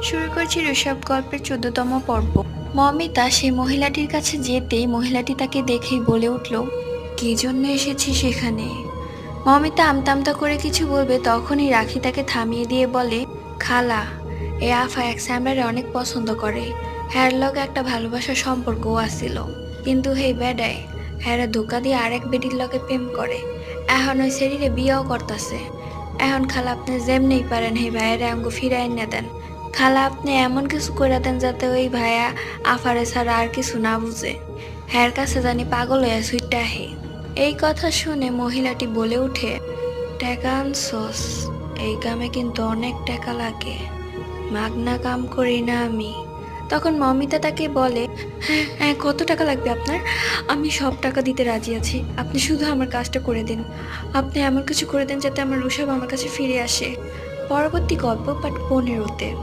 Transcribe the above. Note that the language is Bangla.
শুরু করছি ঋষভ গল্পের ১৪তম পর্ব। মমিতা সেই মহিলাটির কাছে যেতেই মহিলাটি তাকে দেখেই বলে উঠল, কি জন্য এসেছি সেখানে? মমিতা আমতা আমতা করে কিছু বলবে তখনই রাখি তাকে থামিয়ে দিয়ে বলে, খালা, এ আফা এক স্যামরারে অনেক পছন্দ করে। হ্যার লগে একটা ভালোবাসার সম্পর্কও আসিল, কিন্তু হেই বেডায় হ্যারে ধোকা দিয়ে আরেক বেডির লগে প্রেম করে। এখন ওই শরীরে বিয়েও করতাছে। এখন খালা আপনি যেমনেই পারেন হে ভাইয়ারে আঙ্গু ফিরাই না দেন। খালা আপনি এমন কিছু করে দেন যাতে ওই ভাইয়া আফারে ছাড়া আর কিছু না বুঝে, হ্যার কাছে জানি পাগল হইয়া সুইটটা হে। এই কথা শুনে মহিলাটি বলে উঠে, টাকা আনছস? এই কামে কিন্তু অনেক টাকা লাগে, মাগনা কাম করি না আমি। তখন মমিতা তাকে বলে, হ্যাঁ হ্যাঁ, কত টাকা লাগবে আপনার? আমি সব টাকা দিতে রাজি আছি, আপনি শুধু আমার কাজটা করে দিন। আপনি এমন কিছু করে দেন যাতে আমার ঋষভ আমার কাছে ফিরে আসে। পরবর্তী গল্প পার্ট 15-তে।